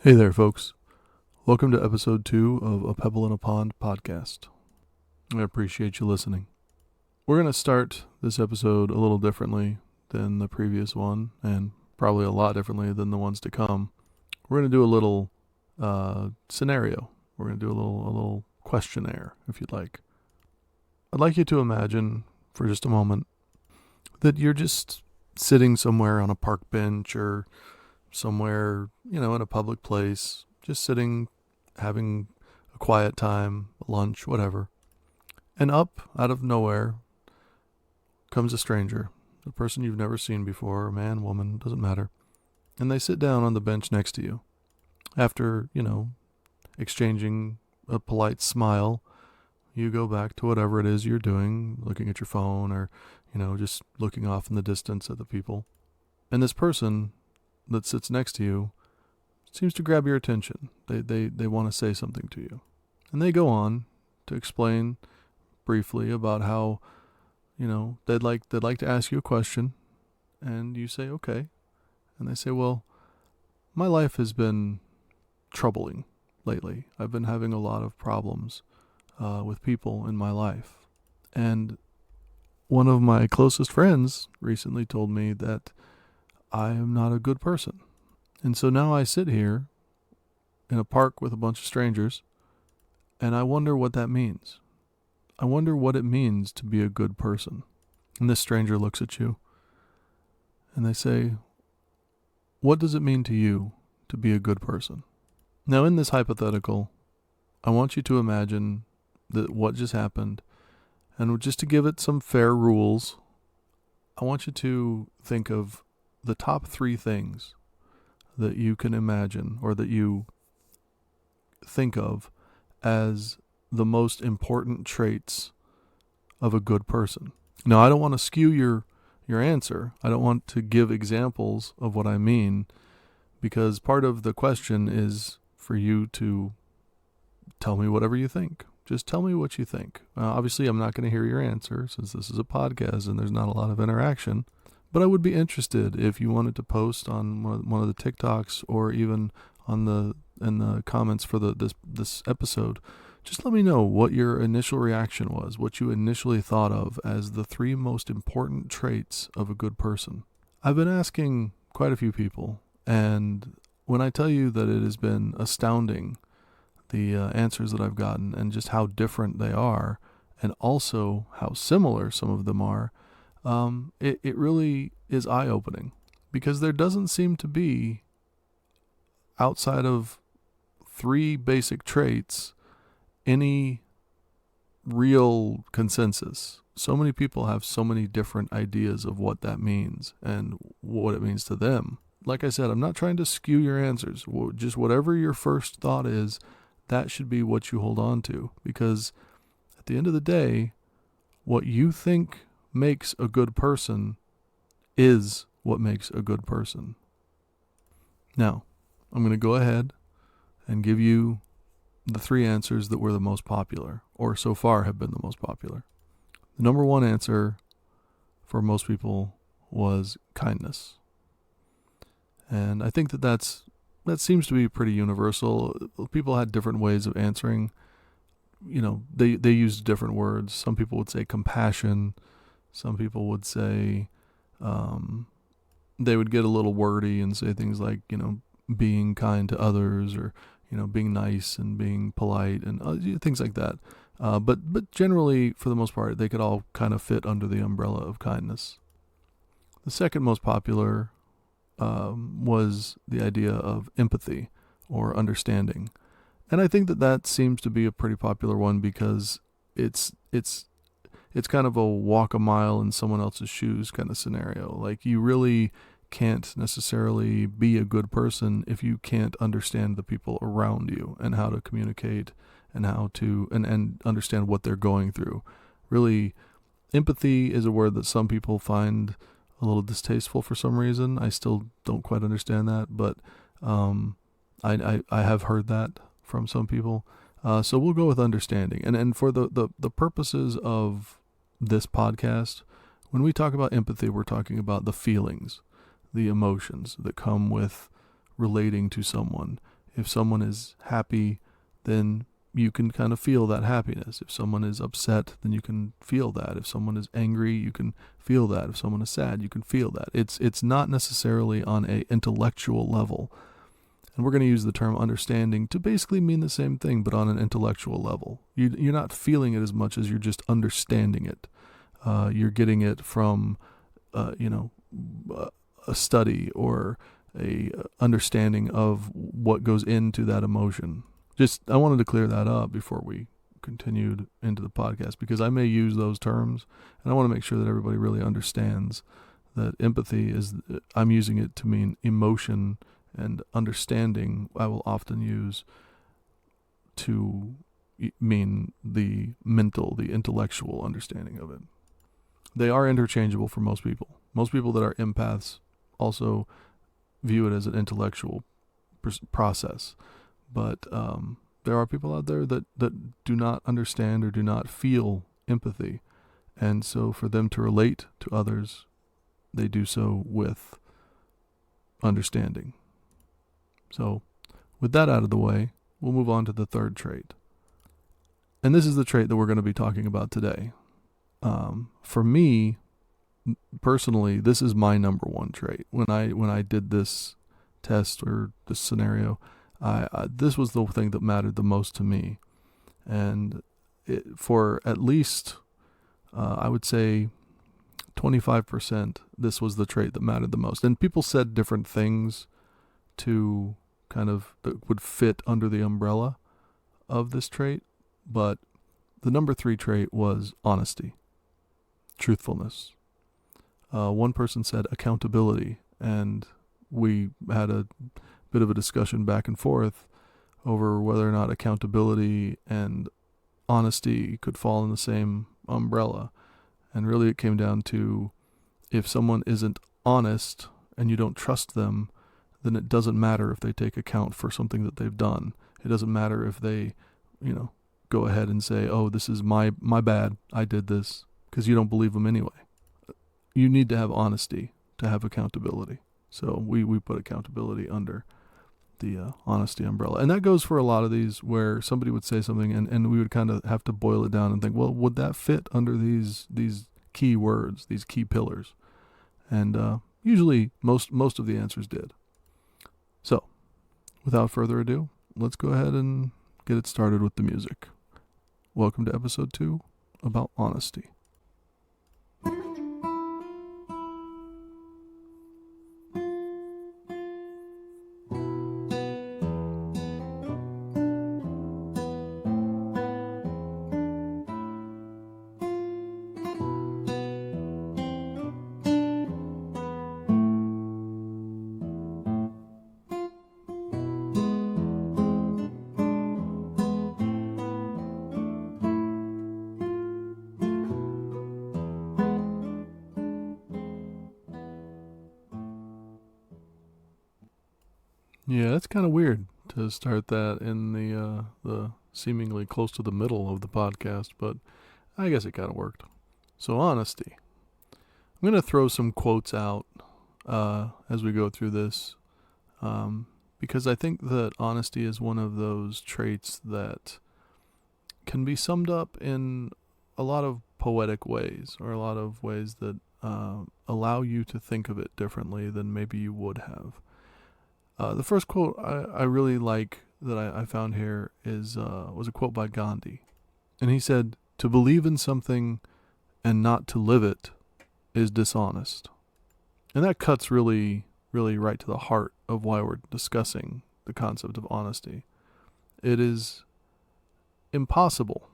Hey there, folks. Welcome to episode 2 of A Pebble in a Pond podcast. I appreciate you listening. We're going to start this episode a little differently than the previous one, and probably a lot differently than the ones to come. We're going to do a little scenario. We're going to do a little questionnaire, if you'd like. I'd like you to imagine for just a moment that you're just sitting somewhere on a park bench or somewhere, in a public place, just sitting, having a quiet time, lunch, whatever. And up, out of nowhere, comes a stranger, a person you've never seen before, man, woman, doesn't matter. And they sit down on the bench next to you. After, exchanging a polite smile, you go back to whatever it is you're doing, looking at your phone or, just looking off in the distance at the people. And this person that sits next to you seems to grab your attention. They want to say something to you. And they go on to explain briefly about how, they'd like to ask you a question, and you say, okay. And they say, well, my life has been troubling lately. I've been having a lot of problems with people in my life. And one of my closest friends recently told me that I am not a good person. And so now I sit here in a park with a bunch of strangers, and I wonder what that means. I wonder what it means to be a good person. And this stranger looks at you, and they say, what does it mean to you to be a good person? Now, in this hypothetical, I want you to imagine that what just happened, and just to give it some fair rules, I want you to think of the top 3 things that you can imagine or that you think of as the most important traits of a good person. Now, I don't want to skew your answer. I don't want to give examples of what I mean, because part of the question is for you to tell me whatever you think. Just tell me what you think. Obviously, I'm not going to hear your answer since this is a podcast and there's not a lot of interaction. But I would be interested if you wanted to post on one of the TikToks or even in the comments for this episode. Just let me know what your initial reaction was, what you initially thought of as the 3 most important traits of a good person. I've been asking quite a few people, and when I tell you that it has been astounding, the answers that I've gotten and just how different they are, and also how similar some of them are, it really is eye-opening, because there doesn't seem to be, outside of 3 basic traits, any real consensus. So many people have so many different ideas of what that means and what it means to them. Like I said, I'm not trying to skew your answers. Just whatever your first thought is, that should be what you hold on to, because at the end of the day, what you think makes a good person is what makes a good person. Now, I'm going to go ahead and give you the 3 answers that were the most popular, or so far have been the most popular. The number 1 answer for most people was kindness. And I think that seems to be pretty universal. People had different ways of answering. They used different words. Some people would say compassion. Some people would say, they would get a little wordy and say things like, being kind to others, or, being nice and being polite and things like that. But generally, for the most part, they could all kind of fit under the umbrella of kindness. The second most popular was the idea of empathy or understanding. And I think that seems to be a pretty popular one, because it's kind of a walk a mile in someone else's shoes kind of scenario. Like, you really can't necessarily be a good person if you can't understand the people around you and how to communicate and how to and understand what they're going through. Really, empathy is a word that some people find a little distasteful for some reason. I still don't quite understand that, but I have heard that from some people. So we'll go with understanding. And for the purposes of this podcast, when we talk about empathy, we're talking about the feelings, the emotions that come with relating to someone. If someone is happy, then you can kind of feel that happiness. If someone is upset, then you can feel that. If someone is angry, you can feel that. If someone is sad, you can feel that. It's not necessarily on a intellectual level. And we're going to use the term understanding to basically mean the same thing, but on an intellectual level. You're not feeling it as much as you're just understanding it. You're getting it from, a study or a understanding of what goes into that emotion. I wanted to clear that up before we continued into the podcast, because I may use those terms, and I want to make sure that everybody really understands that empathy I'm using it to mean emotion, and understanding I will often use to mean the mental, the intellectual understanding of it. They are interchangeable for most people. Most people that are empaths also view it as an intellectual process. But there are people out there that do not understand or do not feel empathy. And so for them to relate to others, they do so with understanding. So with that out of the way, we'll move on to the third trait. And this is the trait that we're going to be talking about today. For me, personally, this is my number one trait. When I did this test or this scenario, this was the thing that mattered the most to me. And for at least, I would say 25%, this was the trait that mattered the most. And people said different things to that would fit under the umbrella of this trait. But the number 3 trait was honesty, truthfulness. One person said accountability, and we had a bit of a discussion back and forth over whether or not accountability and honesty could fall in the same umbrella. And really it came down to, if someone isn't honest and you don't trust them, then it doesn't matter if they take account for something that they've done. It doesn't matter if they, go ahead and say, oh, this is my bad, I did this, because you don't believe them anyway. You need to have honesty to have accountability. So we put accountability under the honesty umbrella. And that goes for a lot of these, where somebody would say something and we would kind of have to boil it down and think, well, would that fit under these key words, these key pillars? And usually most of the answers did. So without further ado, let's go ahead and get it started with the music. Welcome to episode 2 about honesty. Yeah, that's kind of weird to start that in the seemingly close to the middle of the podcast, but I guess it kind of worked. So honesty. I'm going to throw some quotes out as we go through this, because I think that honesty is one of those traits that can be summed up in a lot of poetic ways, or a lot of ways that allow you to think of it differently than maybe you would have. The first quote I really like that I found here was a quote by Gandhi. And he said, "To believe in something and not to live it is dishonest." And that cuts really, really right to the heart of why we're discussing the concept of honesty. It is impossible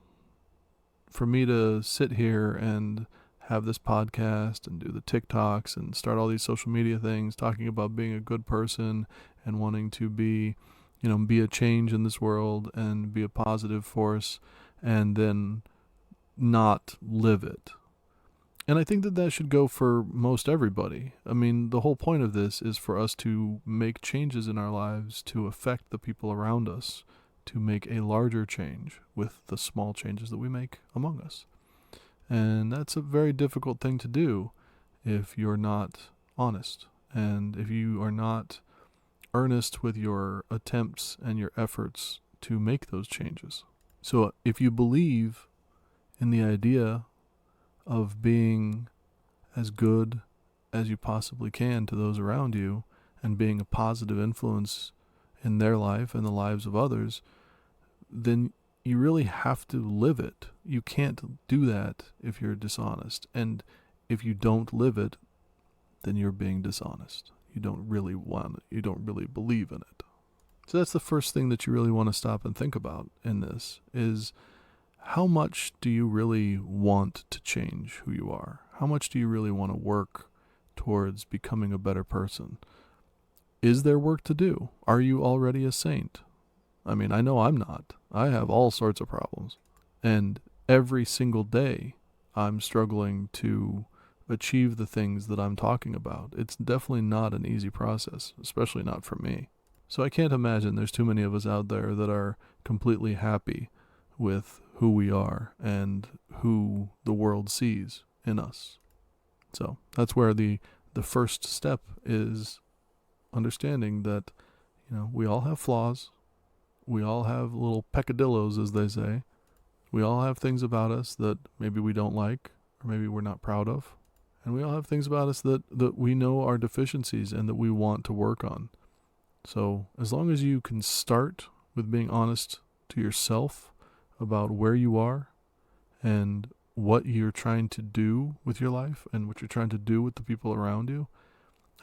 for me to sit here and have this podcast and do the TikToks and start all these social media things talking about being a good person and wanting to be a change in this world and be a positive force, and then not live it. And I think that should go for most everybody. I mean, the whole point of this is for us to make changes in our lives to affect the people around us, to make a larger change with the small changes that we make among us. And that's a very difficult thing to do if you're not honest, and if you are not earnest with your attempts and your efforts to make those changes. So if you believe in the idea of being as good as you possibly can to those around you and being a positive influence in their life and the lives of others, then you really have to live it. You can't do that if you're dishonest. And if you don't live it, then you're being dishonest. You don't really believe in it. So that's the first thing that you really want to stop and think about in this is, how much do you really want to change who you are? How much do you really want to work towards becoming a better person? Is there work to do? Are you already a saint? I mean, I know I'm not. I have all sorts of problems. And every single day, I'm struggling to achieve the things that I'm talking about. It's definitely not an easy process, especially not for me. So I can't imagine there's too many of us out there that are completely happy with who we are and who the world sees in us. So that's where the first step is understanding that, we all have flaws. We all have little peccadillos, as they say. We all have things about us that maybe we don't like or maybe we're not proud of. And we all have things about us that we know are deficiencies and that we want to work on. So as long as you can start with being honest to yourself about where you are and what you're trying to do with your life and what you're trying to do with the people around you,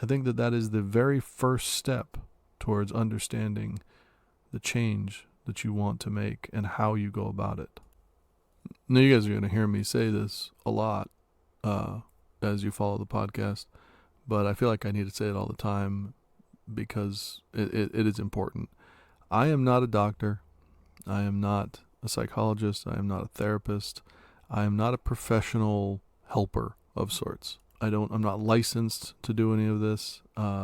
I think that is the very first step towards understanding the change that you want to make and how you go about it. Now, you guys are going to hear me say this a lot as you follow the podcast, but I feel like I need to say it all the time because it is important. I am not a doctor. I am not a psychologist. I am not a therapist. I am not a professional helper of sorts. I'm not licensed to do any of this.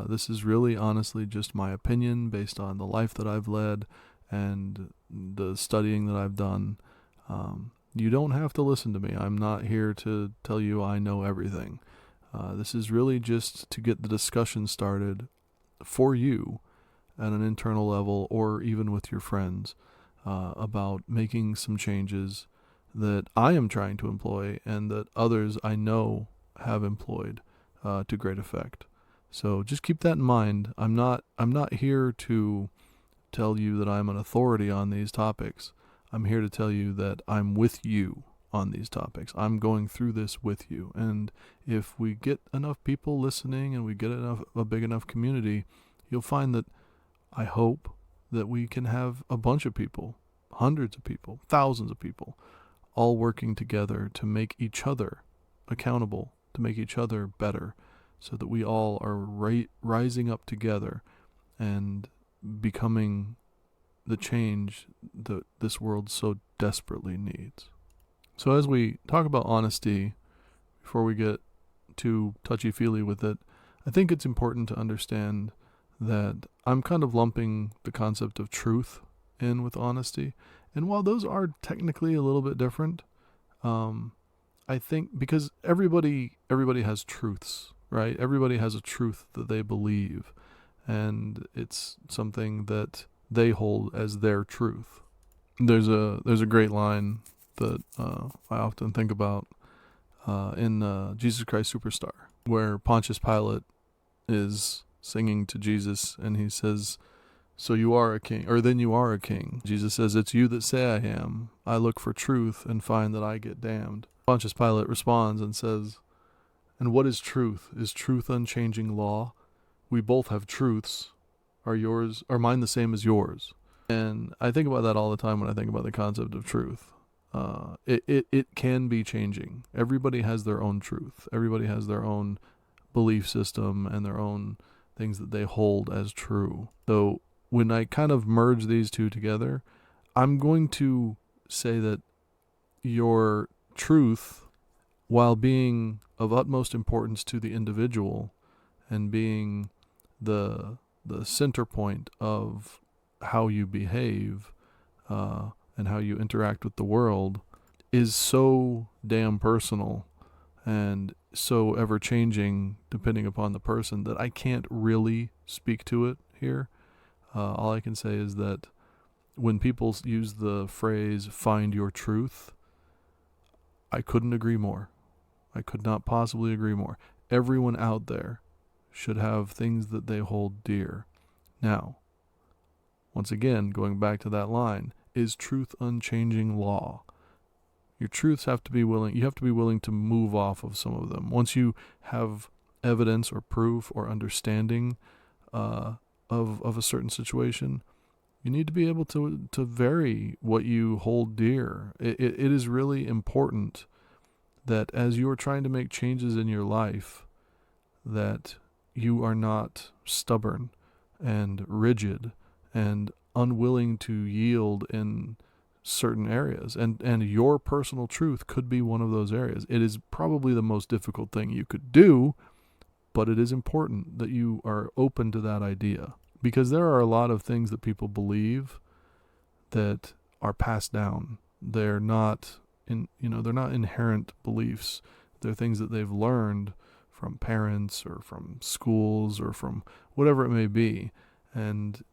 This is really honestly just my opinion based on the life that I've led and the studying that I've done. You don't have to listen to me. I'm not here to tell you I know everything. This is really just to get the discussion started for you at an internal level or even with your friends about making some changes that I am trying to employ and that others I know have employed to great effect. So just keep that in mind. I'm not here to tell you that I'm an authority on these topics. I'm here to tell you that I'm with you on these topics. I'm going through this with you. And if we get enough people listening and we get a big enough community, you'll find that I hope that we can have a bunch of people, hundreds of people, thousands of people, all working together to make each other accountable, to make each other better, so that we all are rising up together and becoming the change that this world so desperately needs. So as we talk about honesty, before we get too touchy-feely with it, I think it's important to understand that I'm kind of lumping the concept of truth in with honesty. And while those are technically a little bit different, I think because everybody has truths, right? Everybody has a truth that they believe, and it's something that they hold as their truth. There's a great line that I often think about in Jesus Christ Superstar, where Pontius Pilate is singing to Jesus, and he says, "So you are a king, or then you are a king." Jesus says, "It's you that say I am. I look for truth and find that I get damned." Pontius Pilate responds and says, "And what is truth? Is truth unchanging law? We both have truths. Are mine the same as yours?" And I think about that all the time when I think about the concept of truth. It can be changing. Everybody has their own truth. Everybody has their own belief system and their own things that they hold as true. So when I kind of merge these two together, I'm going to say that your truth, while being of utmost importance to the individual and being the center point of how you behave and how you interact with the world, is so damn personal and so ever-changing depending upon the person that I can't really speak to it here. All I can say is that when people use the phrase "find your truth," I couldn't agree more. I could not possibly agree more. Everyone out there should have things that they hold dear. Now, once again, going back to that line, is truth unchanging law? Your truths have to be willing, you have to be willing to move off of some of them. Once you have evidence or proof or understanding of a certain situation, you need to be able to vary what you hold dear. It is really important that as you are trying to make changes in your life, that you are not stubborn and rigid and unwilling to yield in certain areas. And your personal truth could be one of those areas. It is probably the most difficult thing you could do, but it is important that you are open to that idea, because there are a lot of things that people believe that are passed down. They're not they're not inherent beliefs. They're things that they've learned from parents or from schools or from whatever it may be. And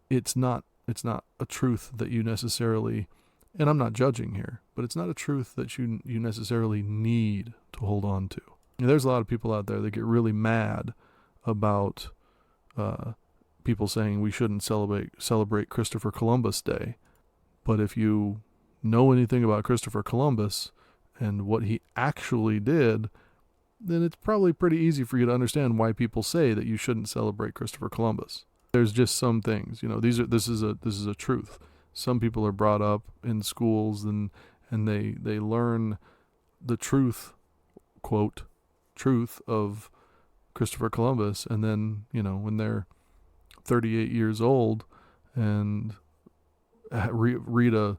it's not a truth that you necessarily, and I'm not judging here, but it's not a truth that you necessarily need to hold on to. There's a lot of people out there that get really mad about people saying we shouldn't celebrate Christopher Columbus Day. But if you know anything about Christopher Columbus and what he actually did, then it's probably pretty easy for you to understand why people say that you shouldn't celebrate Christopher Columbus. There's just some things, this is a truth. Some people are brought up in schools and they learn the truth, quote, truth of Christopher Columbus, and then, when they're 38 years old and read an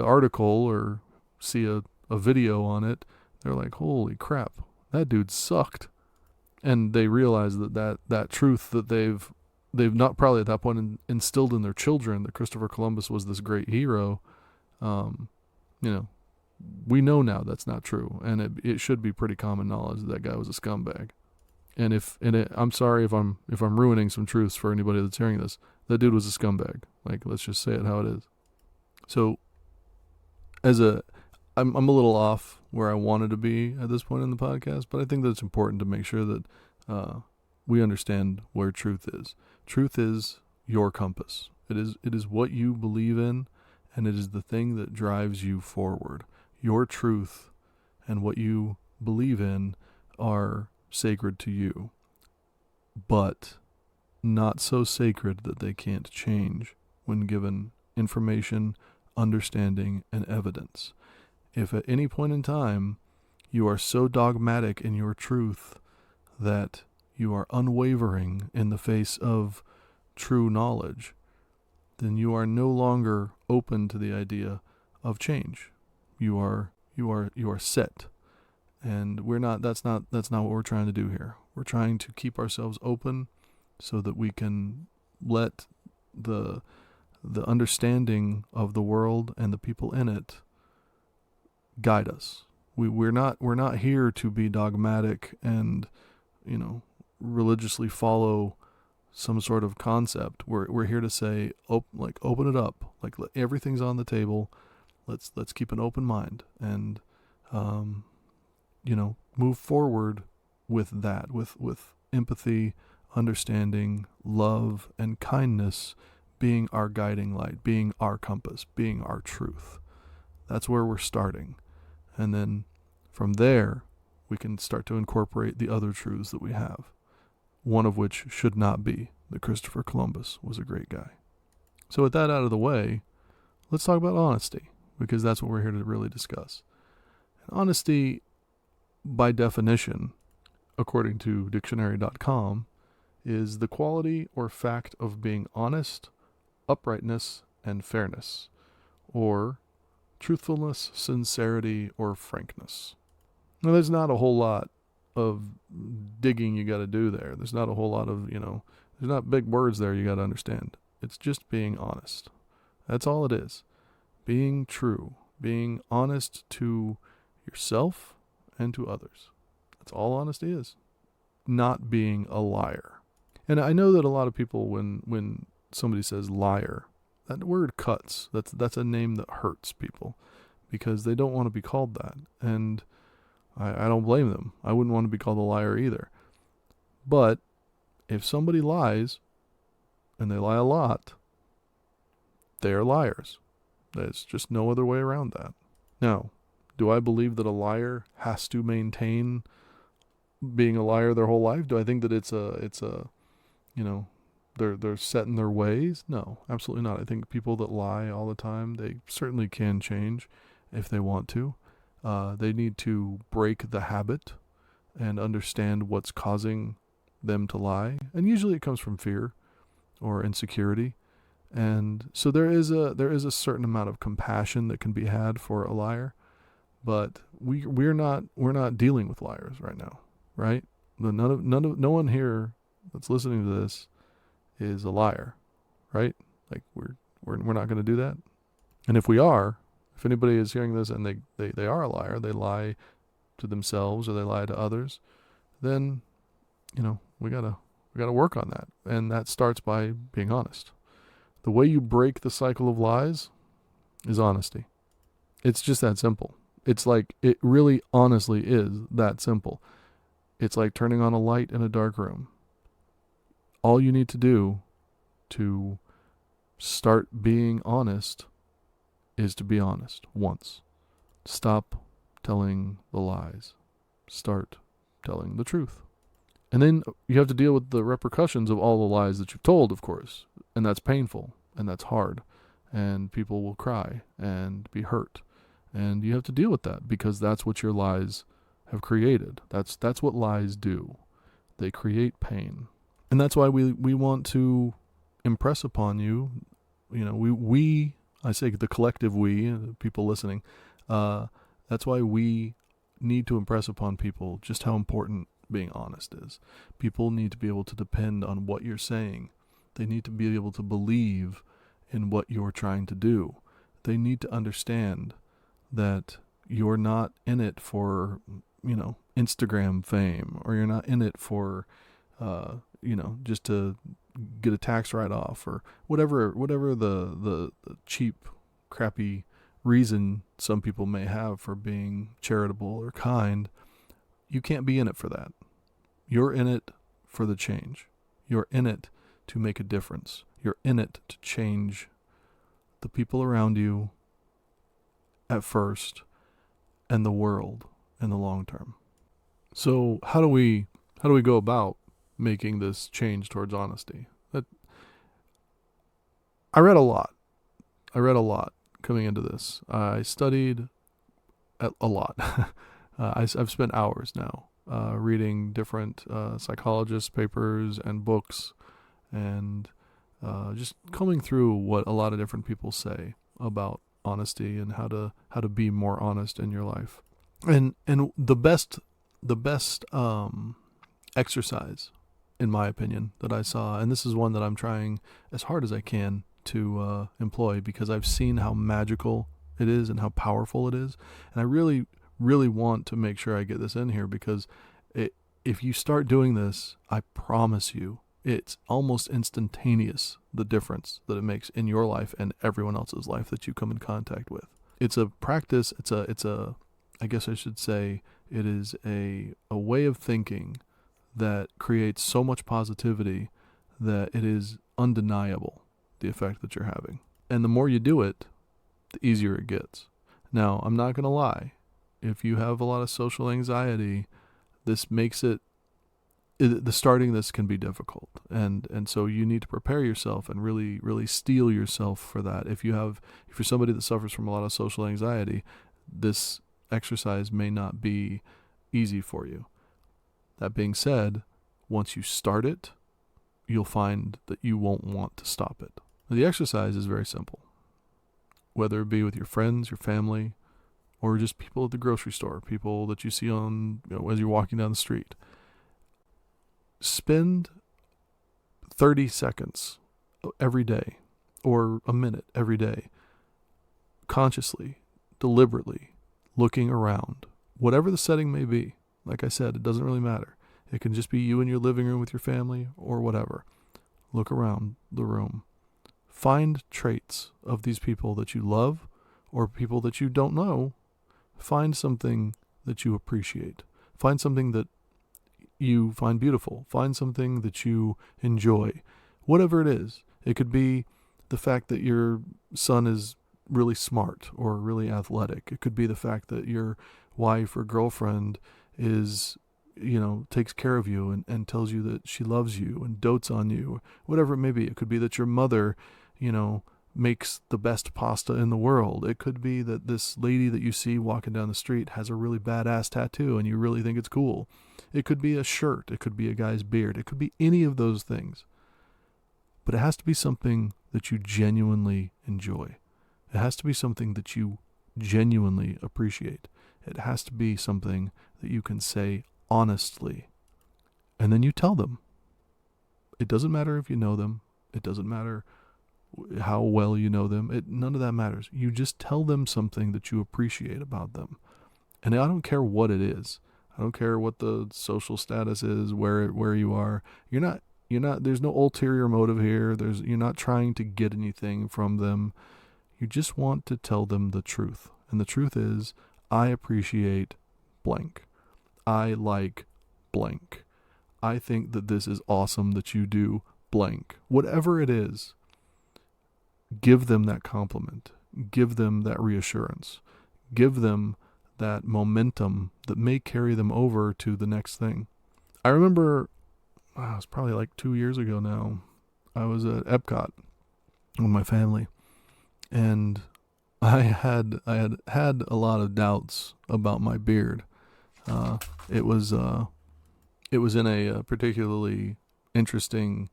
article or see a video on it, they're like, holy crap, that dude sucked. And they realize that truth that they've not probably at that point instilled in their children, that Christopher Columbus was this great hero. We know now that's not true, and it should be pretty common knowledge that guy was a scumbag. And I'm sorry if I'm ruining some truths for anybody that's hearing this. That dude was a scumbag. Like, let's just say it how it is. So, I'm a little off where I wanted to be at this point in the podcast, but I think that it's important to make sure that we understand where truth is. Truth is your compass. It is what you believe in, and it is the thing that drives you forward. Your truth and what you believe in are sacred to you, but not so sacred that they can't change when given information, understanding, and evidence. If at any point in time you are so dogmatic in your truth that you are unwavering in the face of true knowledge, then you are no longer open to the idea of change. You are set. And that's not what we're trying to do here. We're trying to keep ourselves open so that we can let the understanding of the world and the people in it guide us. We're not here to be dogmatic and religiously follow some sort of concept. We're here to say, open it up. Like, everything's on the table. Let's keep an open mind and move forward with that, with empathy, understanding, love, and kindness being our guiding light, being our compass, being our truth. That's where we're starting. And then from there, we can start to incorporate the other truths that we have, one of which should not be that Christopher Columbus was a great guy. So with that out of the way, let's talk about honesty, because that's what we're here to really discuss. And honesty, by definition, according to dictionary.com, is the quality or fact of being honest, uprightness, and fairness, or truthfulness, sincerity, or frankness. Now, there's not a whole lot of digging you got to do there. There's not a whole lot of, there's not big words there you got to understand. It's just being honest. That's all it is. Being true. Being honest to yourself and to others. That's all honesty is. Not being a liar. And I know that a lot of people, when somebody says liar, that word cuts. That's a name that hurts people because they don't want to be called that. And I don't blame them. I wouldn't want to be called a liar either. But if somebody lies, and they lie a lot, they are liars. There's just no other way around that. Now, do I believe that a liar has to maintain being a liar their whole life? Do I think that it's a they're set in their ways? No, absolutely not. I think people that lie all the time, they certainly can change if they want to. They need to break the habit and understand what's causing them to lie. And usually it comes from fear or insecurity. And so there is a certain amount of compassion that can be had for a liar, but we're not dealing with liars right now, right? No one here that's listening to this is a liar, right? Like we're not going to do that. And if we are, if anybody is hearing this and they are a liar, they lie to themselves or they lie to others, then we gotta work on that, and that starts by being honest. The way you break the cycle of lies is honesty. It's just that simple. It's like, it really honestly is that simple. It's like turning on a light in a dark room. All you need to do to start being honest is to be honest once. Stop telling the lies. Start telling the truth. And then you have to deal with the repercussions of all the lies that you've told, of course. And that's painful, and that's hard. And people will cry and be hurt. And you have to deal with that because that's what your lies have created. That's what lies do. They create pain. And that's why we want to impress upon you, I say the collective we, people listening, that's why we need to impress upon people just how important being honest is. People need to be able to depend on what you're saying. They need to be able to believe in what you're trying to do. They need to understand that you're not in it for, Instagram fame, or you're not in it for, just to get a tax write-off or whatever the cheap, crappy reason some people may have for being charitable or kind. You can't be in it for that. You're in it for the change. You're in it to make a difference. You're in it to change the people around you at first and the world in the long term. So how do we go about making this change towards honesty? I read a lot coming into this. I studied a lot. I've spent hours now reading different psychologist papers and books, and just combing through what a lot of different people say about honesty and how to be more honest in your life. And the best exercise, in my opinion, that I saw, and this is one that I'm trying as hard as I can to employ, because I've seen how magical it is and how powerful it is, and I really want to make sure I get this in here, because if you start doing this, I promise you, it's almost instantaneous, the difference that it makes in your life and everyone else's life that you come in contact with. It's a practice, it's a I guess I should say, it is a way of thinking that creates so much positivity that it is undeniable, the effect that you're having. And the more you do it, the easier it gets. Now, I'm not going to lie. If you have a lot of social anxiety, this makes the starting this can be difficult. And so you need to prepare yourself and really steel yourself for that. If you're somebody that suffers from a lot of social anxiety, this exercise may not be easy for you. That being said, once you start it, you'll find that you won't want to stop it. The exercise is very simple. Whether it be with your friends, your family, or just people at the grocery store, people that you see as you're walking down the street. Spend 30 seconds every day, or a minute every day, consciously, deliberately, looking around, whatever the setting may be. Like I said, it doesn't really matter. It can just be you in your living room with your family or whatever. Look around the room Find traits of these people that you love or people that you don't know. Find something that you appreciate. Find something that you find beautiful. Find something that you enjoy. Whatever it is. It could be the fact that your son is really smart or really athletic. It could be the fact that your wife or girlfriend is, takes care of you and tells you that she loves you and dotes on you. Whatever it may be. It could be that your mother, makes the best pasta in the world. It could be that this lady that you see walking down the street has a really badass tattoo and you really think it's cool. It could be a shirt. It could be a guy's beard. It could be any of those things. But it has to be something that you genuinely enjoy. It has to be something that you genuinely appreciate. It has to be something that you can say honestly. And then you tell them. It doesn't matter if you know them. It doesn't matter how well you know them. None of that matters. You just tell them something that you appreciate about them. And I don't care what it is. I don't care what the social status is, where you are. You're not, there's no ulterior motive here. You're not trying to get anything from them. You just want to tell them the truth. And the truth is, I appreciate blank. I like blank. I think that this is awesome that you do blank. Whatever it is, give them that compliment. Give them that reassurance. Give them that momentum that may carry them over to the next thing. I remember, it was probably like 2 years ago now, I was at Epcot with my family, and I had a lot of doubts about my beard. It was in a particularly interesting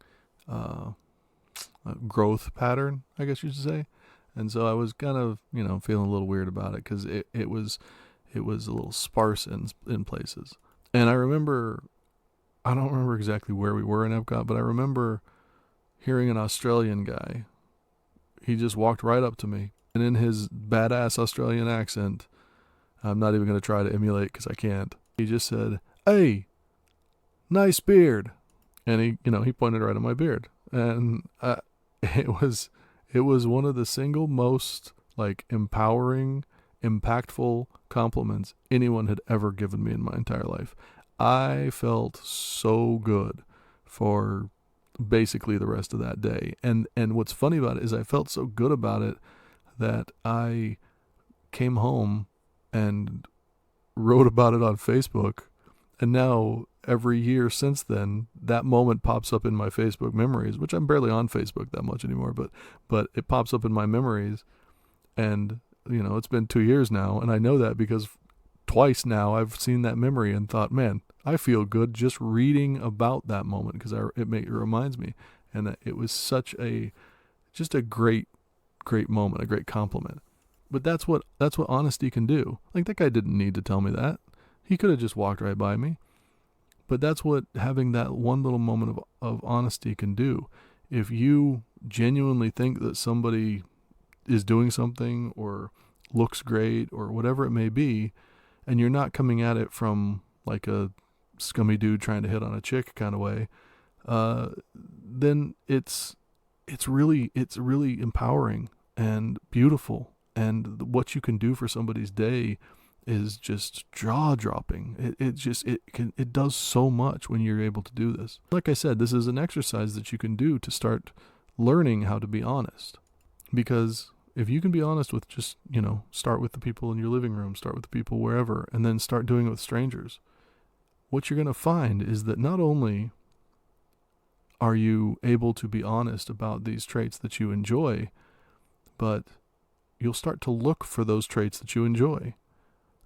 growth pattern, I guess you should say. And so I was kind of, feeling a little weird about it because it was a little sparse in places. And I don't remember exactly where we were in Epcot, but I remember hearing an Australian guy. He just walked right up to me, and in his badass Australian accent, I'm not even going to try to emulate because I can't. He just said, "Hey, nice beard." And he pointed right at my beard. And it was one of the single most empowering, impactful compliments anyone had ever given me in my entire life. I felt so good for basically the rest of that day. And what's funny about it is I felt so good about it that I came home and wrote about it on Facebook. And now every year since then, that moment pops up in my Facebook memories, which I'm barely on Facebook that much anymore, but it pops up in my memories. And, it's been 2 years now. And I know that because twice now I've seen that memory and thought, man, I feel good just reading about that moment because it reminds me. And it was just a great moment, a great compliment. But that's what honesty can do. That guy didn't need to tell me that. He could have just walked right by me. But that's what having that one little moment of honesty can do. If you genuinely think that somebody is doing something or looks great or whatever it may be, and you're not coming at it from like a scummy dude trying to hit on a chick kind of way, then it's really empowering and beautiful. And what you can do for somebody's day is just jaw-dropping. It does so much when you're able to do this. Like I said, this is an exercise that you can do to start learning how to be honest. Because if you can be honest with just, start with the people in your living room, start with the people wherever, and then start doing it with strangers, what you're going to find is that not only are you able to be honest about these traits that you enjoy, but you'll start to look for those traits that you enjoy.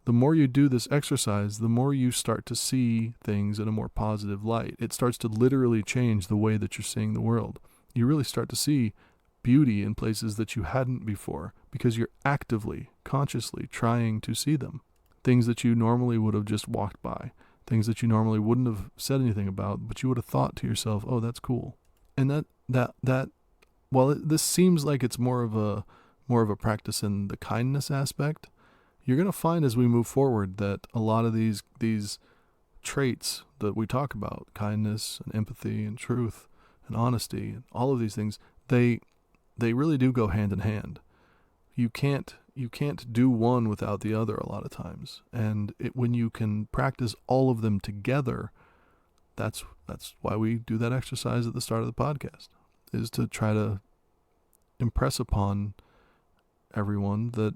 The more you do this exercise, the more you start to see things in a more positive light. It starts to literally change the way that you're seeing the world. You really start to see beauty in places that you hadn't before because you're actively, consciously trying to see them. Things that you normally would have just walked by. Things that you normally wouldn't have said anything about, but you would have thought to yourself, oh, that's cool. And that while this seems like it's more of a practice in the kindness aspect, you're going to find as we move forward that a lot of these traits that we talk about, kindness and empathy and truth and honesty and all of these things, they they really do go hand in hand. You can't do one without the other a lot of times. And when you can practice all of them together, that's why we do that exercise at the start of the podcast, is to try to impress upon everyone that,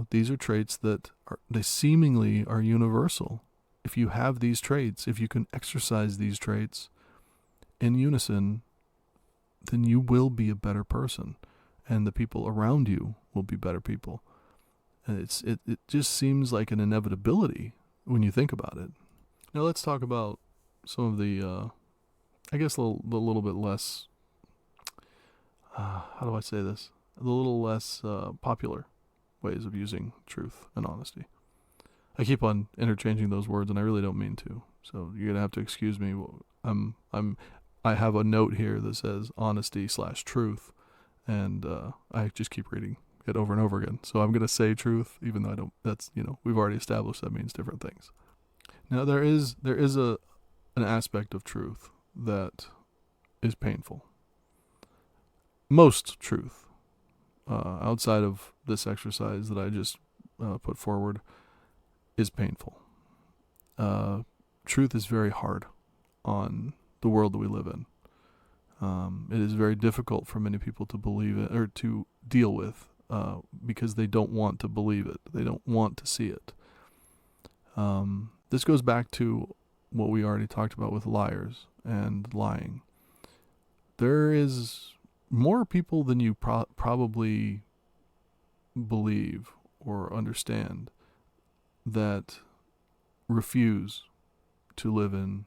these are traits that they seemingly are universal. If you have these traits, if you can exercise these traits in unison, then you will be a better person, and the people around you will be better people. And it just seems like an inevitability when you think about it. Now let's talk about some of the, I guess the little bit less, how do I say this? The little less popular ways of using truth and honesty. I keep on interchanging those words, and I really don't mean to. So you're gonna have to excuse me. I have a note here that says honesty/truth, and I just keep reading it over and over again. So I'm gonna say truth, even though I don't. That's we've already established that means different things. Now there is an aspect of truth that is painful. Most truth, outside of this exercise that I just put forward, is painful. Truth is very hard on the world that we live in. It is very difficult for many people to believe it or to deal with, because they don't want to believe it. They don't want to see it. This goes back to what we already talked about with liars and lying. There is more people than you probably believe or understand that refuse to live in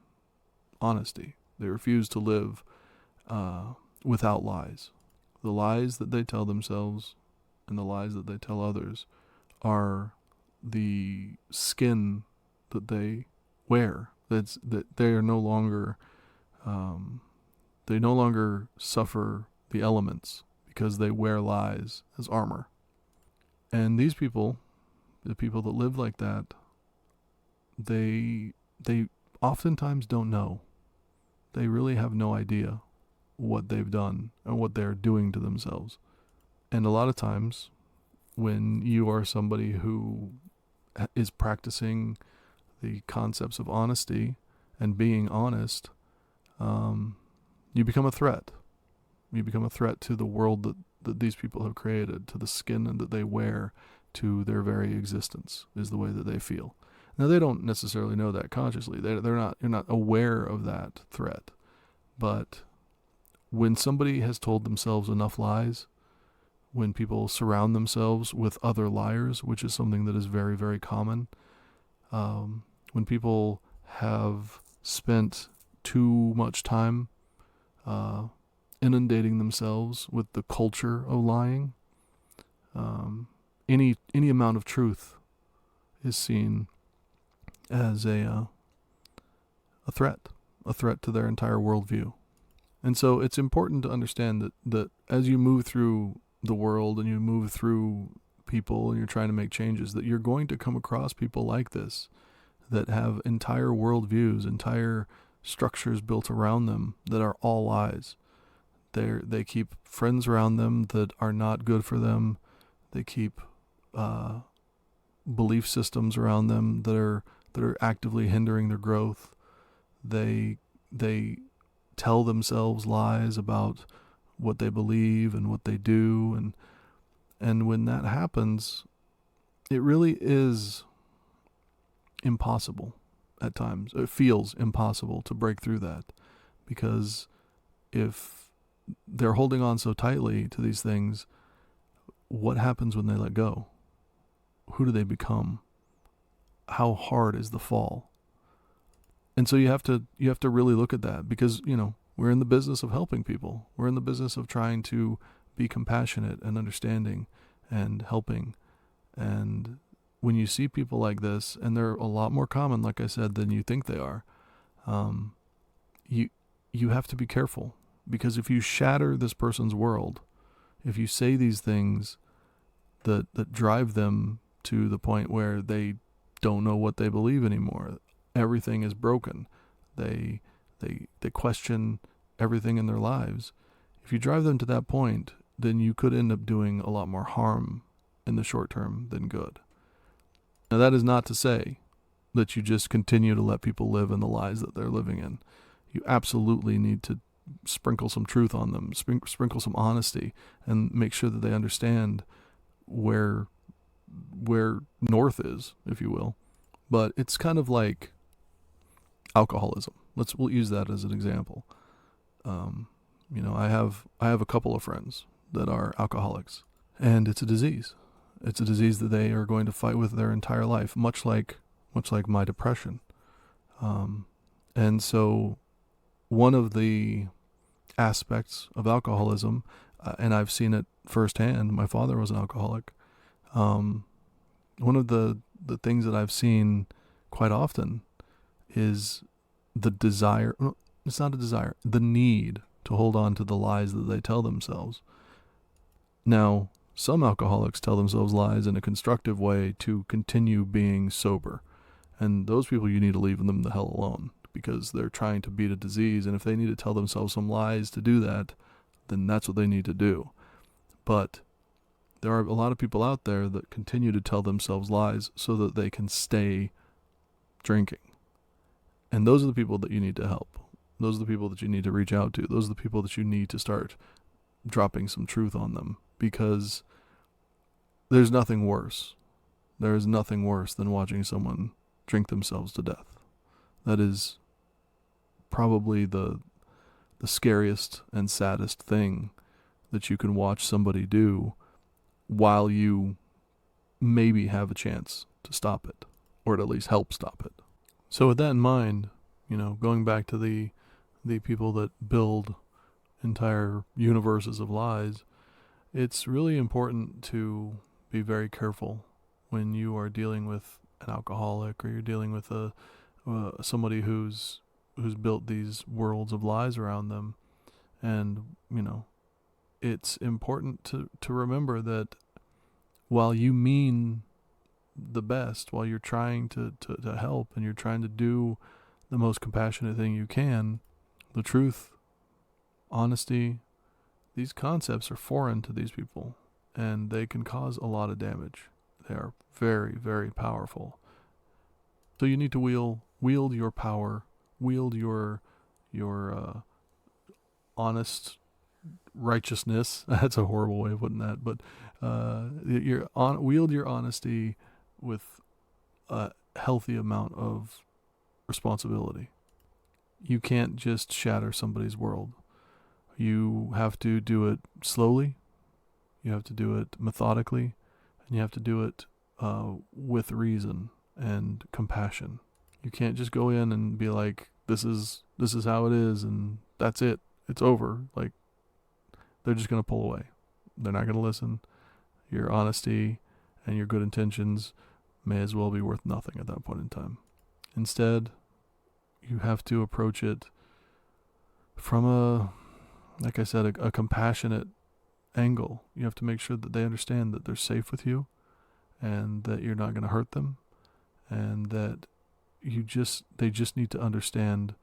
honesty. They refuse to live without lies. The lies that they tell themselves and the lies that they tell others are the skin that they wear. That they are no longer, they no longer suffer the elements because they wear lies as armor. And these people, the people that live like that, they oftentimes don't know. They really have no idea what they've done and what they're doing to themselves. And a lot of times, when you are somebody who is practicing the concepts of honesty and being honest, you become a threat. You become a threat to the world that these people have created, to the skin that they wear, to their very existence, is the way that they feel. Now, they don't necessarily know that consciously. You're not aware of that threat. But when somebody has told themselves enough lies, when people surround themselves with other liars, which is something that is very, very common, when people have spent too much time inundating themselves with the culture of lying, any amount of truth is seen as a threat to their entire worldview. And so it's important to understand that as you move through the world and you move through people and you're trying to make changes, that you're going to come across people like this that have entire worldviews, entire structures built around them that are all lies. They keep friends around them that are not good for them. They keep belief systems around them that are actively hindering their growth. They tell themselves lies about what they believe and what they do, and when that happens, it really is impossible at times. It feels impossible to break through that, because if they're holding on so tightly to these things, what happens when they let go? Who do they become? How hard is the fall? And so you have to really look at that, because we're in the business of helping people. We're in the business of trying to be compassionate and understanding and helping. And when you see people like this, and they're a lot more common, like I said, than you think they are, you have to be careful, because if you shatter this person's world, if you say these things that drive them to the point where they don't know what they believe anymore, everything is broken, they question everything in their lives. If you drive them to that point, then you could end up doing a lot more harm in the short term than good. Now, that is not to say that you just continue to let people live in the lies that they're living in. You absolutely need to sprinkle some truth on them, sprinkle some honesty, and make sure that they understand where north is, if you will. But it's kind of like alcoholism. We'll use that as an example. I have a couple of friends that are alcoholics, and it's a disease. It's a disease that they are going to fight with their entire life, much like my depression. And so one of the aspects of alcoholism, and I've seen it firsthand. My father was an alcoholic. One of the things that I've seen quite often is the desire. It's not a desire. The need to hold on to the lies that they tell themselves. Now, some alcoholics tell themselves lies in a constructive way to continue being sober. And those people, you need to leave them the hell alone, because they're trying to beat a disease. And if they need to tell themselves some lies to do that, then that's what they need to do. But there are a lot of people out there that continue to tell themselves lies so that they can stay drinking. And those are the people that you need to help. Those are the people that you need to reach out to. Those are the people that you need to start dropping some truth on them, because there's nothing worse. There is nothing worse than watching someone drink themselves to death. That is probably the scariest and saddest thing that you can watch somebody do while you maybe have a chance to stop it, or to at least help stop it. So with that in mind, going back to the people that build entire universes of lies, it's really important to be very careful when you are dealing with an alcoholic, or you're dealing with somebody who's built these worlds of lies around them. And it's important to remember that while you mean the best, while you're trying to help, and you're trying to do the most compassionate thing you can, the truth, honesty, these concepts are foreign to these people, and they can cause a lot of damage. They are very, very powerful. So you need to wield your power, wield your honest righteousness. That's a horrible way of putting that, but wield your honesty with a healthy amount of responsibility. You can't just shatter somebody's world. You have to do it slowly. You have to do it methodically, and you have to do it with reason and compassion. You can't just go in and be like, this is how it is, and that's it. It's over. Like, they're just going to pull away. They're not going to listen. Your honesty and your good intentions may as well be worth nothing at that point in time. Instead, you have to approach it from like I said, a compassionate angle. You have to make sure that they understand that they're safe with you, and that you're not going to hurt them, and that they just need to understand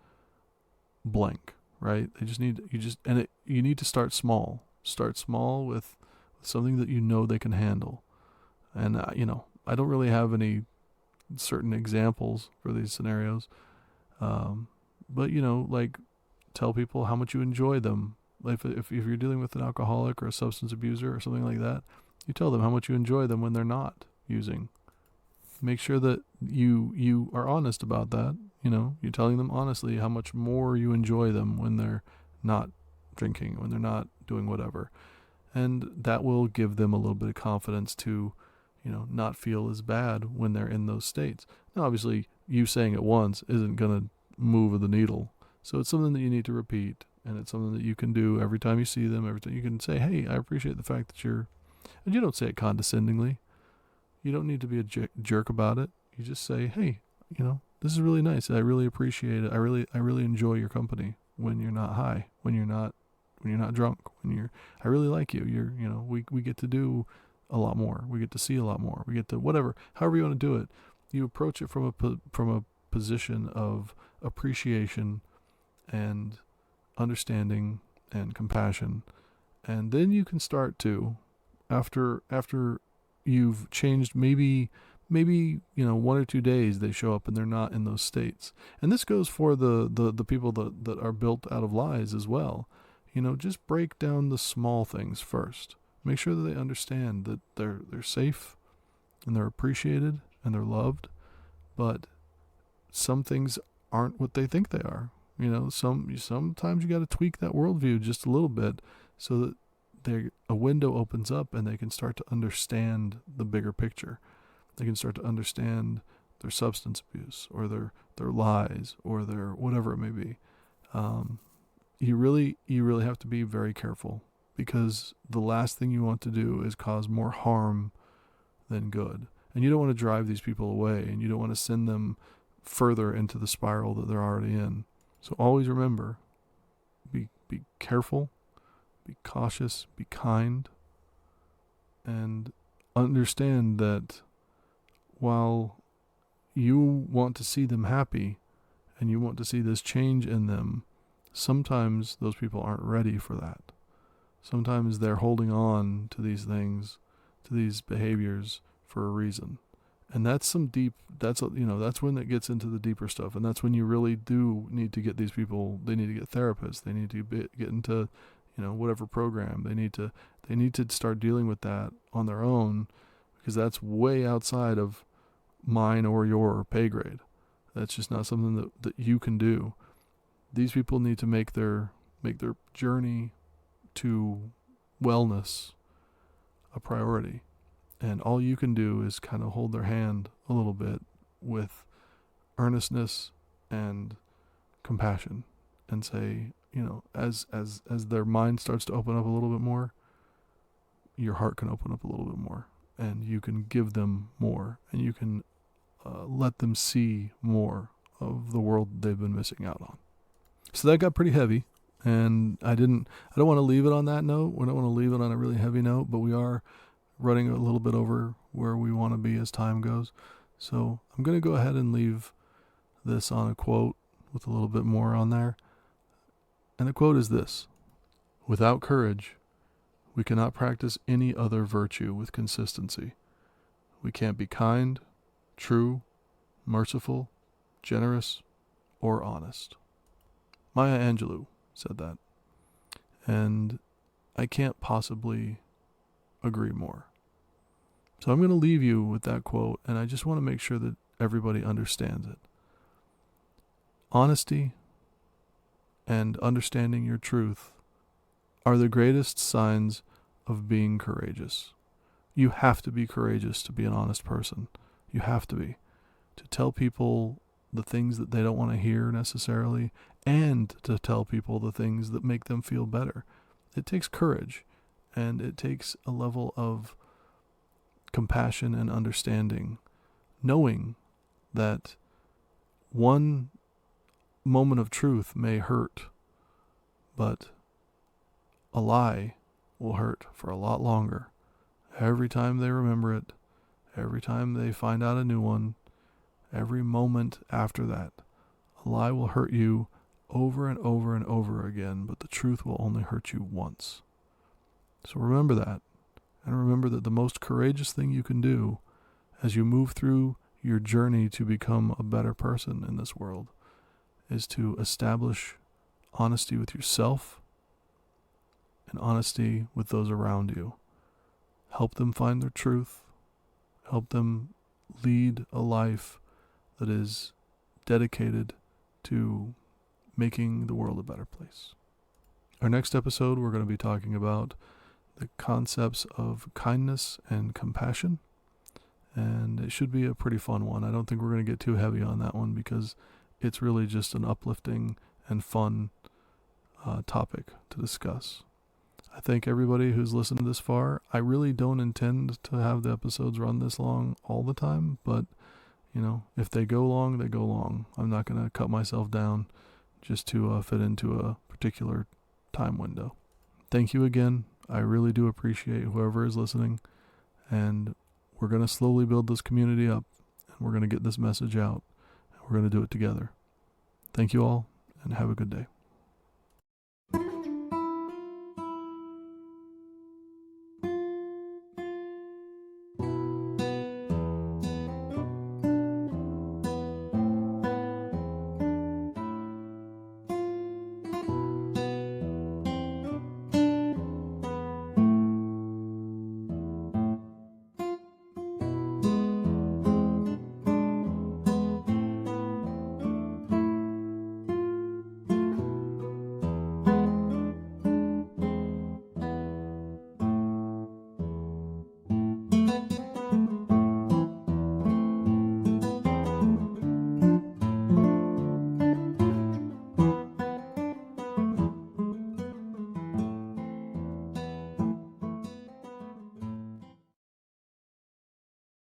blank, right? You need to start small. Start small with something that they can handle. And I don't really have any certain examples for these scenarios. But like, tell people how much you enjoy them. Like if you're dealing with an alcoholic or a substance abuser or something like that, you tell them how much you enjoy them when they're not using. Make sure that you are honest about that. You're telling them honestly how much more you enjoy them when they're not drinking, when they're not doing whatever. And that will give them a little bit of confidence to, not feel as bad when they're in those states. Now, obviously, you saying it once isn't going to move the needle. So it's something that you need to repeat, and it's something that you can do every time you see them. Every time you can say, hey, I appreciate the fact that and you don't say it condescendingly. You don't need to be a jerk about it. You just say, hey, this is really nice. I really appreciate it. I really enjoy your company when you're not high, when you're not drunk, I really like you. We get to do a lot more. We get to see a lot more. We get to however you want to do it. You approach it from a position of appreciation and understanding and compassion, And then you can start to, after you've changed, maybe 1 or 2 days they show up and they're not in those states. And this goes for the people that are built out of lies as well. Just break down the small things first. Make sure that they understand that they're safe and they're appreciated and they're loved, but some things aren't what they think they are. Sometimes you got to tweak that worldview just a little bit so that a window opens up and they can start to understand the bigger picture. They can start to understand their substance abuse or their lies or their whatever it may be. You really have to be very careful, because the last thing you want to do is cause more harm than good. And you don't want to drive these people away, and you don't want to send them further into the spiral that they're already in. So always remember, be careful, be cautious, be kind, and understand that while you want to see them happy and you want to see this change in them, sometimes those people aren't ready for that. Sometimes they're holding on to these things, to these behaviors for a reason. And that's when it gets into the deeper stuff. And that's when you really do need to get these people, they need to get therapists. They need to get into, whatever program. They need to start dealing with that on their own, because that's way outside of mine or your pay grade. That's just not something that you can do. These people need to make their journey to wellness a priority. And all you can do is kind of hold their hand a little bit with earnestness and compassion, and say, as their mind starts to open up a little bit more, your heart can open up a little bit more, and you can give them more, and you can let them see more of the world they've been missing out on. So that got pretty heavy, and I don't want to leave it on that note. We don't want to leave it on a really heavy note, but we are running a little bit over where we want to be as time goes. So I'm going to go ahead and leave this on a quote with a little bit more on there. And the quote is this: "Without courage, we cannot practice any other virtue with consistency. We can't be kind, true, merciful, generous, or honest." Maya Angelou said that. And I can't possibly agree more. So I'm going to leave you with that quote, and I just want to make sure that everybody understands it. Honesty and understanding your truth are the greatest signs of being courageous. You have to be courageous to be an honest person. You have to be. To tell people the things that they don't want to hear necessarily, and to tell people the things that make them feel better. It takes courage, and it takes a level of compassion and understanding, knowing that one moment of truth may hurt, but a lie will hurt for a lot longer. Every time they remember it, every time they find out a new one, every moment after that, a lie will hurt you over and over and over again, but the truth will only hurt you once. So remember that, and remember that the most courageous thing you can do as you move through your journey to become a better person in this world is to establish honesty with yourself and honesty with those around you. Help them find their truth. Help them lead a life that is dedicated to making the world a better place. Our next episode, we're going to be talking about the concepts of kindness and compassion, and it should be a pretty fun one. I don't think we're going to get too heavy on that one, because it's really just an uplifting and fun topic to discuss. I thank everybody who's listened this far. I really don't intend to have the episodes run this long all the time, but if they go long, they go long. I'm not going to cut myself down just to fit into a particular time window. Thank you again. I really do appreciate whoever is listening, and we're going to slowly build this community up, and we're going to get this message out, and we're going to do it together. Thank you all, and have a good day.